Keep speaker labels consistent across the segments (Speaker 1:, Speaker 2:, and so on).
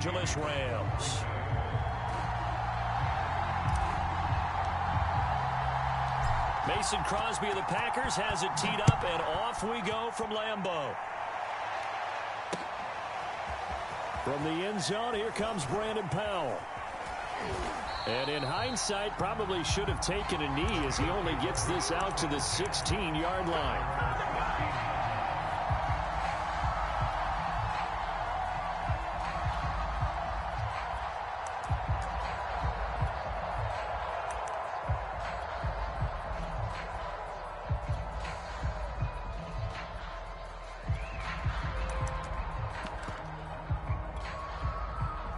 Speaker 1: Angeles Rams. Mason Crosby of the Packers has it teed up, and off we go from Lambeau. From the end zone, here comes Brandon Powell. And in hindsight, probably should have taken a knee as he only gets this out to the 16-yard line.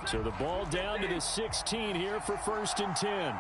Speaker 1: So the ball down to the 16 here for 1st and 10.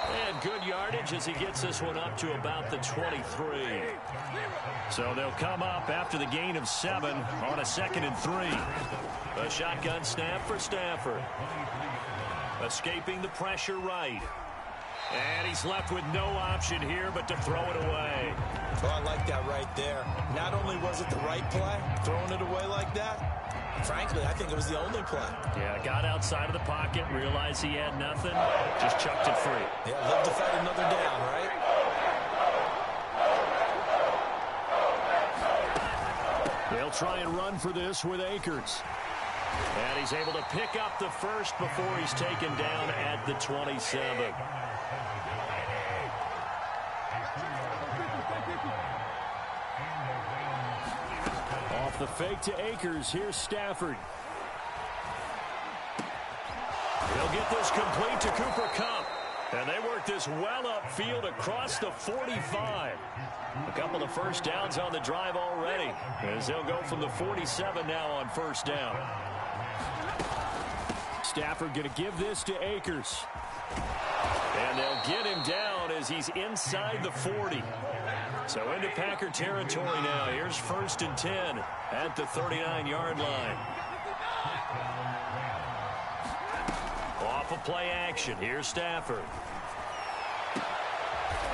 Speaker 1: And good yardage as he gets this one up to about the 23. So they'll come up after the gain of 7 on a 2nd and 3. A shotgun snap for Stafford. Escaping the pressure right. And he's left with no option here but to throw it away.
Speaker 2: Oh, I like that right there. Not only was it the right play, throwing it away like that, frankly, I think it was the only play.
Speaker 1: Yeah, got outside of the pocket, realized he had nothing, just chucked it free.
Speaker 2: Yeah, live to fight another down, right?
Speaker 1: They'll try and run for this with Akers. And he's able to pick up the first before he's taken down at the 27. Off the fake to Akers. Here's Stafford. He'll get this complete to Cooper Kupp. And they work this well upfield across the 45. A couple of first downs on the drive already, as they'll go from the 47 now on 1st down. Stafford going to give this to Akers. And they'll get him down as he's inside the 40. So into Packer territory now. Here's 1st and 10 at the 39-yard line. Off of play action. Here's Stafford.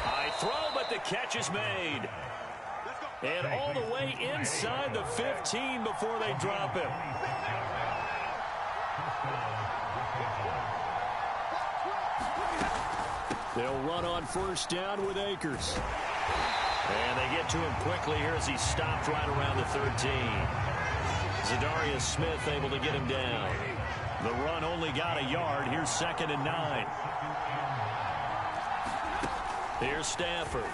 Speaker 1: High throw, but the catch is made. And all the way inside the 15 before they drop him. They'll run on 1st down with Akers. And they get to him quickly here as he stopped right around the 13. Zadarius Smith able to get him down. The run only got a yard. Here's 2nd and 9. Here's Stafford.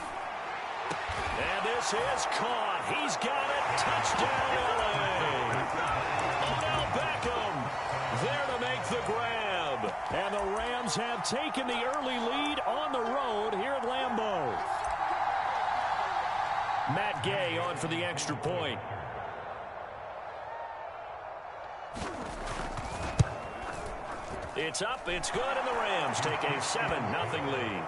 Speaker 1: And this is caught. He's got it. Touchdown, L.A. Odell Beckham there to make the grab. And the Rams have taken the early lead on the road here at Lambeau. Matt Gay on for the extra point. It's up, it's good, and the Rams take a 7-0 lead.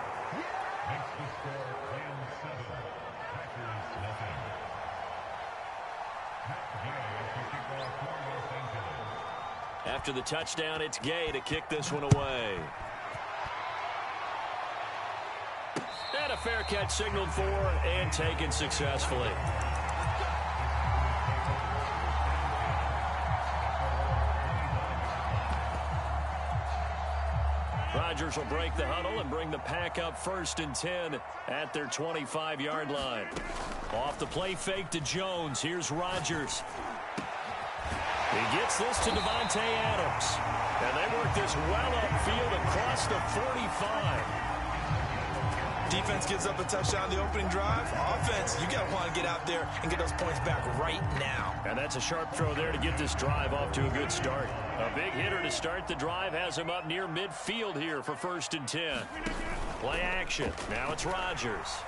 Speaker 1: After the touchdown, it's Gay to kick this one away. And a fair catch signaled for and taken successfully. Rodgers will break the huddle and bring the Pack up 1st and 10 at their 25-yard line. Off the play fake to Jones. Here's Rodgers. He gets this to Devontae Adams. And they work this well upfield across the 45.
Speaker 2: Defense gives up a touchdown the opening drive. Offense, you got to want to get out there and get those points back right now.
Speaker 1: And that's a sharp throw there to get this drive off to a good start. A big hitter to start the drive has him up near midfield here for 1st and 10. Play action. Now it's Rodgers.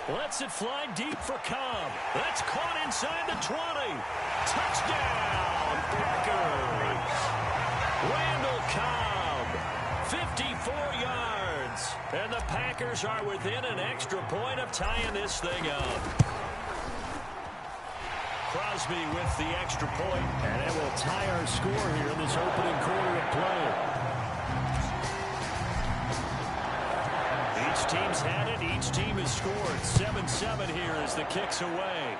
Speaker 1: Lets it fly deep for Cobb. That's caught inside the 20. Touchdown, Packers. Randall Cobb, 54 yards. And the Packers are within an extra point of tying this thing up. Crosby with the extra point, and it will tie our score here in this opening quarter of play. teams had it. Each team has scored. 7-7 here as the kick's away.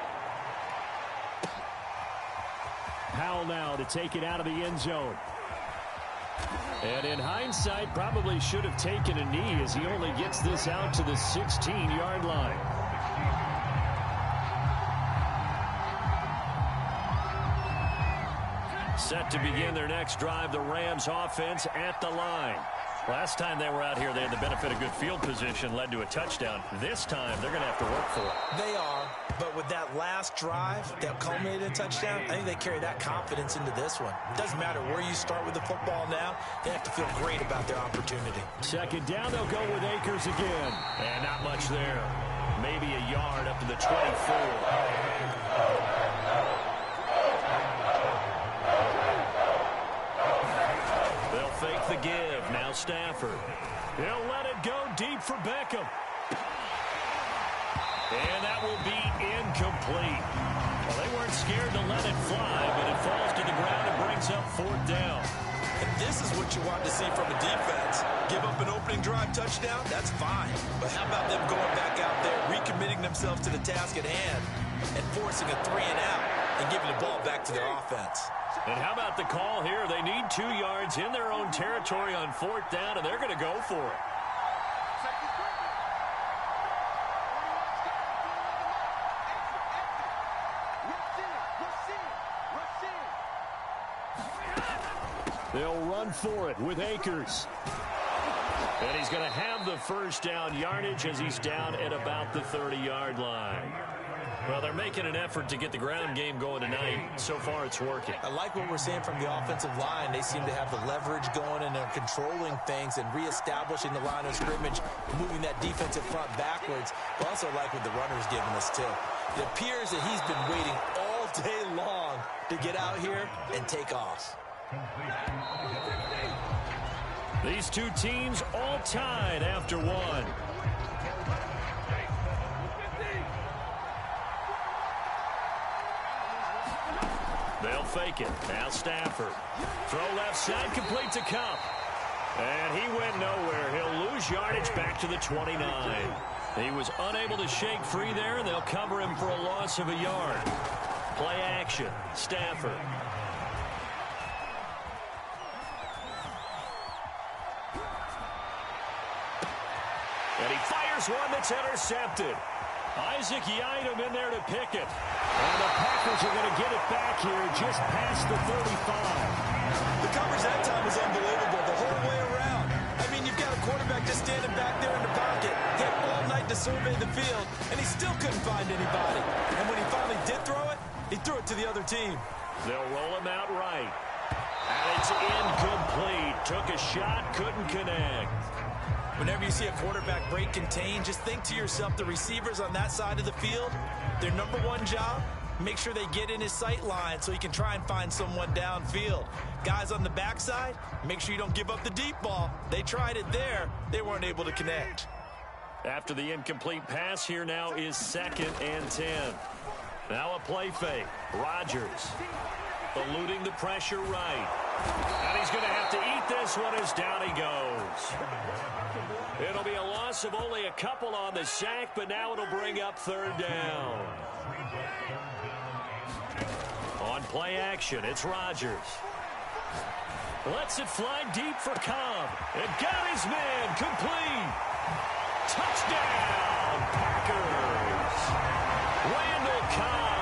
Speaker 1: Powell now to take it out of the end zone. And in hindsight, probably should have taken a knee as he only gets this out to the 16-yard line. Set to begin their next drive, the Rams offense at the line. Last time they were out here, they had the benefit of good field position, led to a touchdown. This time, they're going to have to work for it.
Speaker 2: They are, but with that last drive that culminated in a touchdown, I think they carry that confidence into this one. It doesn't matter where you start with the football now. They have to feel great about their opportunity.
Speaker 1: Second down, they'll go with Akers again. And not much there. Maybe a yard up to the 24. Fake the give. Now Stafford. He'll let it go deep for Beckham. And that will be incomplete. Well, they weren't scared to let it fly, but it falls to the ground and brings up fourth down.
Speaker 2: And this is what you want to see from a defense. Give up an opening drive touchdown, that's fine. But how about them going back out there, recommitting themselves to the task at hand, and forcing a 3-and-out and giving the ball back to their offense.
Speaker 1: And how about the call here? They need 2 yards in their own territory on fourth down, and they're going to go for it. They'll run for it with Akers. And he's going to have the first down yardage as he's down at about the 30-yard line. Well, they're making an effort to get the ground game going tonight. So far, it's working.
Speaker 2: I like what we're seeing from the offensive line. They seem to have the leverage going, and they're controlling things and reestablishing the line of scrimmage, moving that defensive front backwards. I also like what the runner's giving us, too. It appears that he's been waiting all day long to get out here and take off.
Speaker 1: These two teams all tied after one. They'll fake it. Now Stafford. Throw left side, complete to Cup. And he went nowhere. He'll lose yardage back to the 29. He was unable to shake free there, and they'll cover him for a loss of a yard. Play action. Stafford. And he fires one that's intercepted. Isaac Yiadom in there to pick it. And the Packers are going to get it back here just past the 35.
Speaker 2: The coverage that time was unbelievable the whole way around. I mean, you've got a quarterback just standing back there in the pocket. He had all night to survey the field, and he still couldn't find anybody. And when he finally did throw it, he threw it to the other team.
Speaker 1: They'll roll him out right. And it's incomplete. Took a shot, couldn't connect.
Speaker 2: Whenever you see a quarterback break contain, just think to yourself, the receivers on that side of the field, their number one job, make sure they get in his sight line so he can try and find someone downfield. Guys on the backside, make sure you don't give up the deep ball. They tried it there. They weren't able to connect.
Speaker 1: After the incomplete pass, here now is 2nd and 10. Now a play fake. Rodgers eluding the pressure right. And he's going to have to eat this one as down he goes. It'll be a loss of only a couple on the sack, but now it'll bring up 3rd down. On play action, it's Rodgers. Lets it fly deep for Cobb. And got his man complete. Touchdown, Packers. Randall Cobb.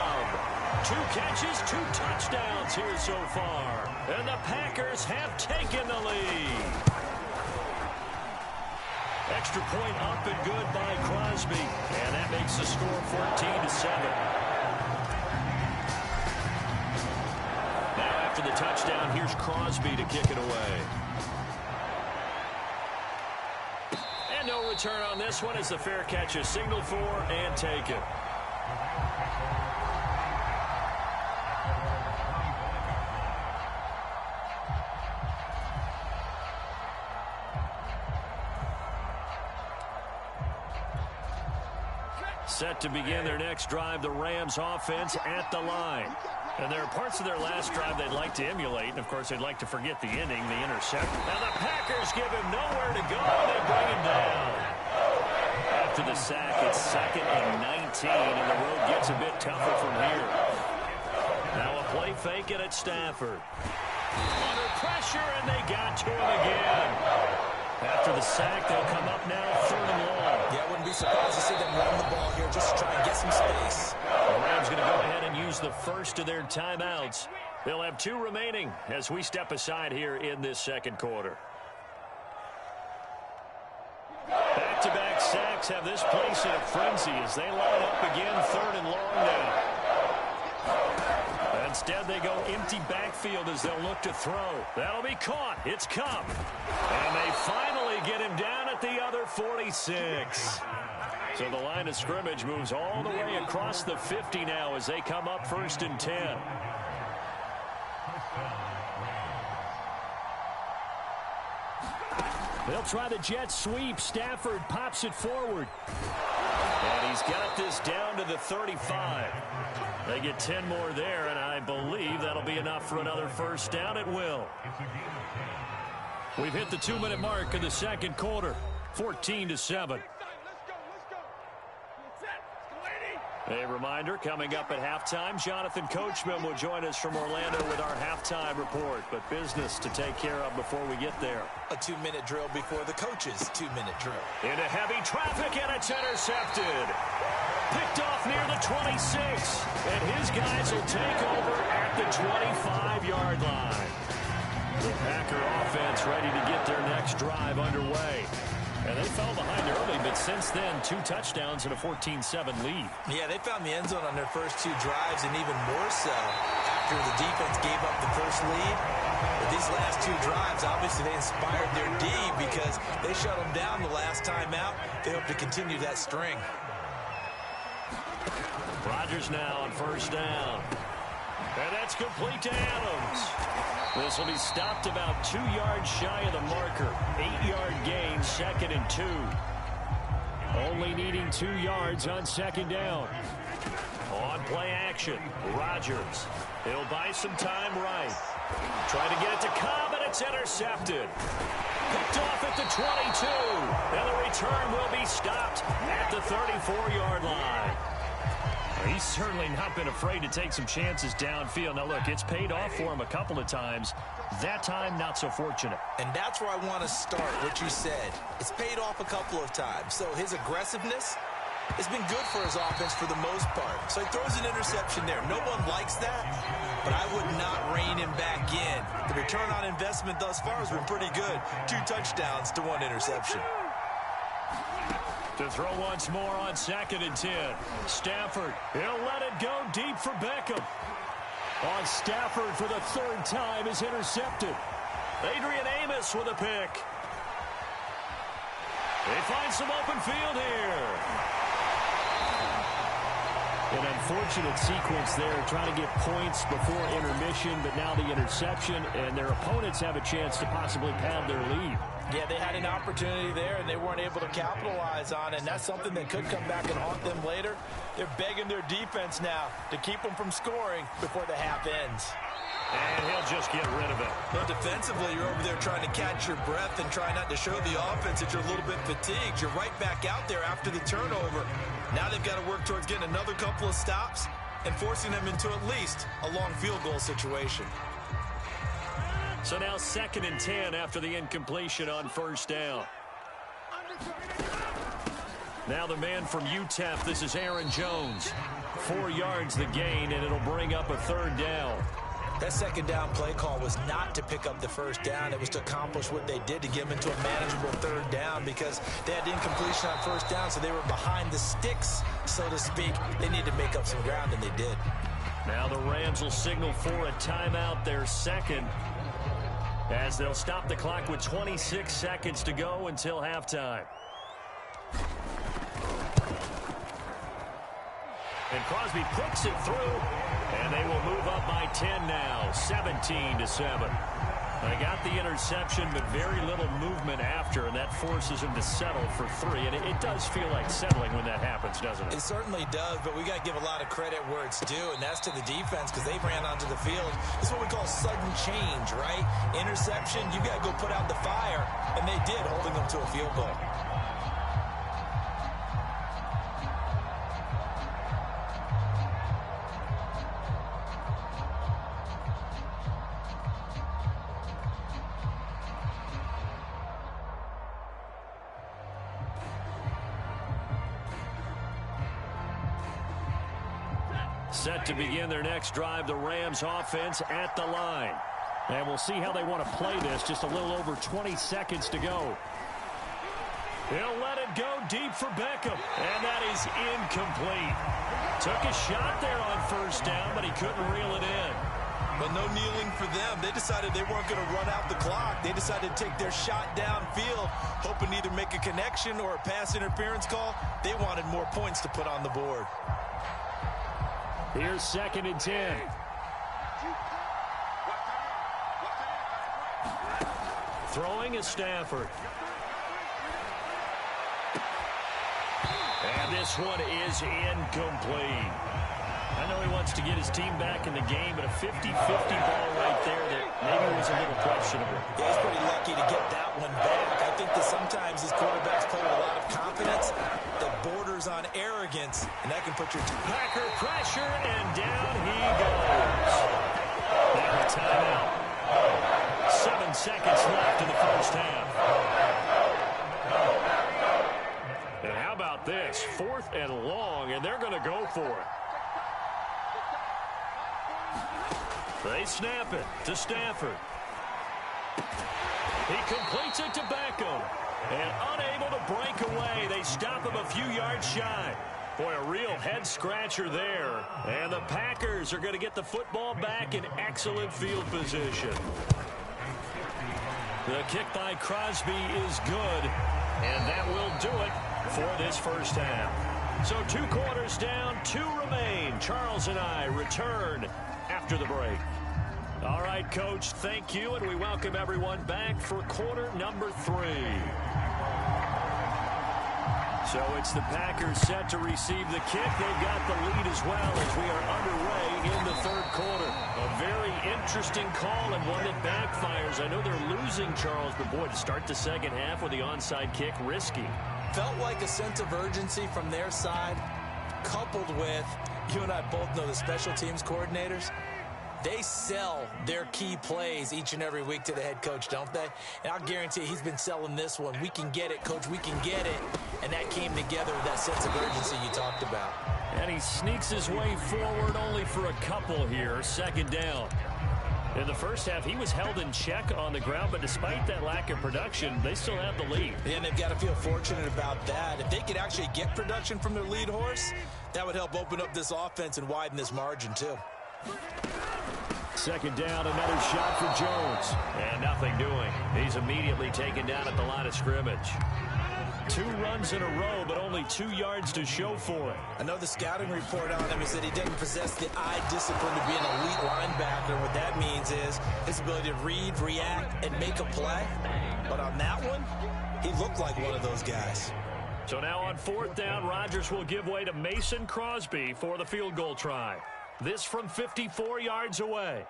Speaker 1: 2 catches, 2 touchdowns here so far. And the Packers have taken the lead. Extra point up and good by Crosby. And that makes the score 14-7. Now after the touchdown, here's Crosby to kick it away. And no return on this one as the fair catch is signaled for and taken. Set to begin their next drive, the Rams offense at the line. And there are parts of their last drive they'd like to emulate. And, of course, they'd like to forget the ending, the interception. Now the Packers give him nowhere to go, and they bring him down. after the sack, it's 2nd and 19, and the road gets a bit tougher from here. Now a play fake it at Stafford. Under pressure, and they got to him again. After the sack, they'll come up now 3rd and long.
Speaker 2: Yeah, I wouldn't be surprised to see them run the ball here just to try and get some space.
Speaker 1: The Rams going to go ahead and use the first of their timeouts. They'll have 2 remaining as we step aside here in this second quarter. Back-to-back sacks have this place in a frenzy as they line up again 3rd and long now. Instead, they go empty backfield as they'll look to throw. That'll be caught. It's Kupp. And they finally get him down at the other 46. So the line of scrimmage moves all the way across the 50 now as they come up 1st and 10. They'll try the jet sweep. Stafford pops it forward. And he's got this down to the 35. They get 10 more there, and I believe that'll be enough for another first down at will. We've hit the 2-minute mark in the second quarter, 14-7. A reminder, coming up at halftime, Jonathan Coachman will join us from Orlando with our halftime report, but business to take care of before we get there.
Speaker 2: A 2-minute drill before the coach's 2-minute drill.
Speaker 1: Into heavy traffic, and it's intercepted. Picked off near the 26, and his guys will take over at the 25-yard line. The Packer offense ready to get their next drive underway. And they fell behind early, but since then, 2 touchdowns and a 14-7 lead.
Speaker 2: Yeah, they found the end zone on their first 2 drives, and even more so after the defense gave up the first lead. But these last 2 drives, obviously they inspired their D because they shut them down the last time out. They hope to continue that string.
Speaker 1: Rodgers now on first down. And that's complete to Adams. This will be stopped about 2 yards shy of the marker. 8-yard gain, 2nd and 2. Only needing 2 yards on 2nd down. On play action, Rodgers. He'll buy some time right. Trying to get it to Cobb, and it's intercepted. Picked off at the 22. And the return will be stopped at the 34-yard line. He's certainly not been afraid to take some chances downfield. Now, look, it's paid off for him a couple of times. That time, not so fortunate.
Speaker 2: And that's where I want to start, what you said. It's paid off a couple of times. So his aggressiveness has been good for his offense for the most part. So he throws an interception there. No one likes that, but I would not rein him back in. The return on investment thus far has been pretty good. 2 touchdowns to 1 interception.
Speaker 1: To throw once more on 2nd and 10. Stafford, he'll let it go deep for Beckham. On Stafford for the 3rd time is intercepted. Adrian Amos with a pick. They find some open field here. An unfortunate sequence there, trying to get points before intermission, but now the interception, and their opponents have a chance to possibly pad their lead.
Speaker 2: Yeah, they had an opportunity there, and they weren't able to capitalize on it, and that's something that could come back and haunt them later. They're begging their defense now to keep them from scoring before the half ends.
Speaker 1: And he'll just get rid of it.
Speaker 2: Well, defensively, you're over there trying to catch your breath and try not to show the offense that you're a little bit fatigued. You're right back out there after the turnover. Now they've got to work towards getting another couple of stops and forcing them into at least a long field goal situation.
Speaker 1: So now 2nd and 10 after the incompletion on first down. Now the man from UTEP, this is Aaron Jones. 4 yards the gain, and it'll bring up a 3rd down.
Speaker 2: That 2nd down play call was not to pick up the 1st down. It was to accomplish what they did to get them into a manageable 3rd down because they had the incompletion on 1st down, so they were behind the sticks, so to speak. They needed to make up some ground, and they did.
Speaker 1: Now the Rams will signal for a timeout, their 2nd, as they'll stop the clock with 26 seconds to go until halftime. And Crosby puts it through, and they will move up by 10 now, 17-7. They got the interception, but very little movement after, and that forces them to settle for 3. And it does feel like settling when that happens, doesn't it?
Speaker 2: It certainly does, but we got to give a lot of credit where it's due, and that's to the defense because they ran onto the field. This is what we call sudden change, right? Interception, you got to go put out the fire, and they did, holding them to a field goal.
Speaker 1: Set to begin their next drive, the Rams offense at the line.
Speaker 3: And we'll see how they want to play this. Just a little over 20 seconds to go.
Speaker 1: He'll let it go deep for Beckham. And that is incomplete. Took a shot there on first down, but he couldn't reel it in.
Speaker 2: But no kneeling for them. They decided they weren't going to run out the clock. They decided to take their shot downfield, hoping to either make a connection or a pass interference call. They wanted more points to put on the board.
Speaker 3: Here's 2nd and 10.
Speaker 1: Throwing is Stafford. And this one is incomplete. I know he wants to get his team back in the game, but a 50-50 ball right there that maybe was a little questionable.
Speaker 2: Yeah, he's pretty lucky to get that one back. I think that sometimes these quarterbacks play with a lot of confidence that borders on arrogance, and that can put your team.
Speaker 1: Packer pressure, and down he goes. Now a timeout. 7 seconds left in the first half. And how about this? 4th and long, and they're going to go for it. They snap it to Stafford. He completes it to Beckham. And unable to break away, they stop him a few yards shy. Boy, a real head-scratcher there. And the Packers are going to get the football back in excellent field position. The kick by Crosby is good. And that will do it for this first half. So 2 quarters down, 2 remain. Charles and I return after the break. All right, Coach, thank you, and we welcome everyone back for quarter number 3. So it's the Packers set to receive the kick. They've got the lead as well as we are underway in the 3rd quarter. A very interesting call and one that backfires. I know they're losing, Charles, but boy, to start the second half with the onside kick, risky.
Speaker 2: Felt like a sense of urgency from their side, coupled with, you and I both know the special teams coordinators, they sell their key plays each and every week to the head coach, don't they? And I'll guarantee he's been selling this one. We can get it, Coach, we can get it. And that came together with that sense of urgency you talked about.
Speaker 1: And he sneaks his way forward only for a couple here. 2nd down. In the first half, he was held in check on the ground, but despite that lack of production, they still have the lead.
Speaker 2: And they've got to feel fortunate about that. If they could actually get production from their lead horse, that would help open up this offense and widen this margin, too.
Speaker 1: 2nd down, another shot for Jones. And nothing doing. He's immediately taken down at the line of scrimmage. 2 runs in a row, but only 2 yards to show for it.
Speaker 2: I know the scouting report on him is that he doesn't possess the eye discipline to be an elite linebacker. What that means is his ability to read, react, and make a play. But on that one, he looked like one of those guys.
Speaker 1: So now on 4th down, Rodgers will give way to Mason Crosby for the field goal try. This from 54 yards away.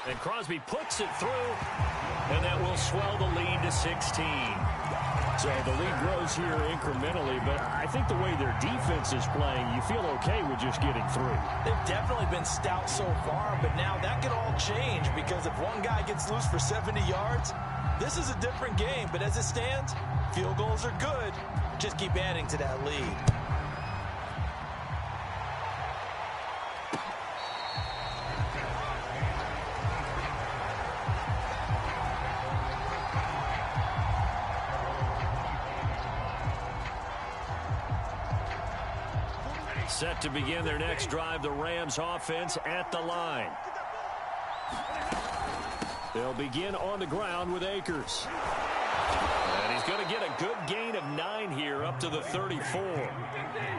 Speaker 1: And Crosby puts it through, and that will swell the lead to 16.
Speaker 3: So the lead grows here incrementally, but I think the way their defense is playing, you feel okay with just getting through.
Speaker 2: They've definitely been stout so far, but now that can all change because if one guy gets loose for 70 yards, this is a different game. But as it stands, field goals are good. Just keep adding to that lead.
Speaker 1: Set to begin their next drive, the Rams offense at the line. They'll begin on the ground with Akers. And he's going to get a good gain of 9 here up to the 34.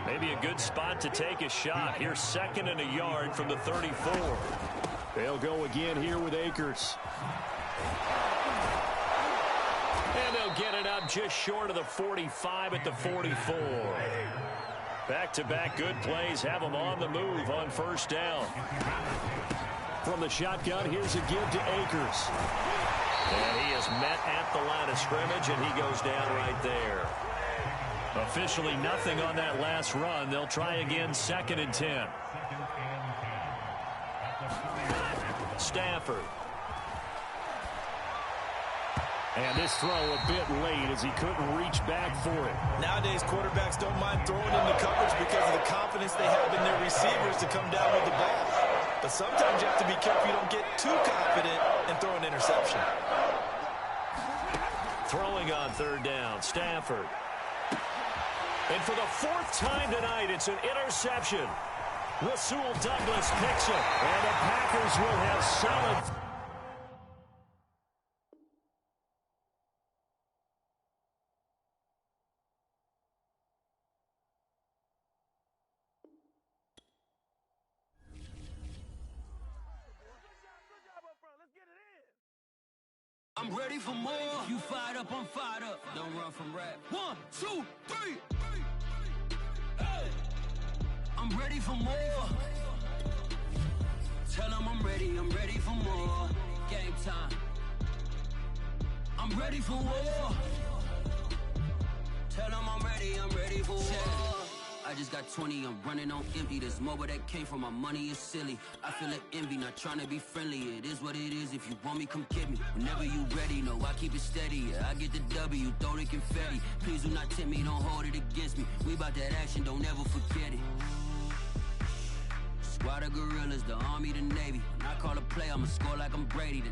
Speaker 1: Maybe a good spot to take a shot. Here's 2nd and a yard from the 34.
Speaker 3: They'll go again here with Akers.
Speaker 1: And they'll get it up just short of the 45 at the 44. Back-to-back good plays have them on the move on 1st down. From the shotgun, here's a give to Akers. And he is met at the line of scrimmage, and he goes down right there. Officially nothing on that last run. They'll try again 2nd and 10. Stafford.
Speaker 3: And this throw a bit late as he couldn't reach back for it.
Speaker 2: Nowadays, quarterbacks don't mind throwing into coverage because of the confidence they have in their receivers to come down with the ball. But sometimes you have to be careful you don't get too confident and throw an interception.
Speaker 1: Throwing on third down, Stafford. And for the fourth time tonight, it's an interception. Rasul Douglas picks it. And the Packers will have solid.
Speaker 4: I'm ready for more. You fired up, I'm fired up. Don't run from rap. 1, 2, 3. Hey. I'm ready for more. Tell them I'm ready for more. Game time. I'm ready for war. Tell them I'm ready for war. I just got 20, I'm running on empty. This mobile that came from my money is silly. I feel like envy, not trying to be friendly. It is what it is, if you want me, come get me. Whenever you ready, no, I keep it steady. Yeah, I get the W, throw the confetti. Please do not tempt me, don't hold it against me. We about that action, don't ever forget it. Squad of gorillas, the army, the navy. When I call a play, I'ma score like I'm Brady. The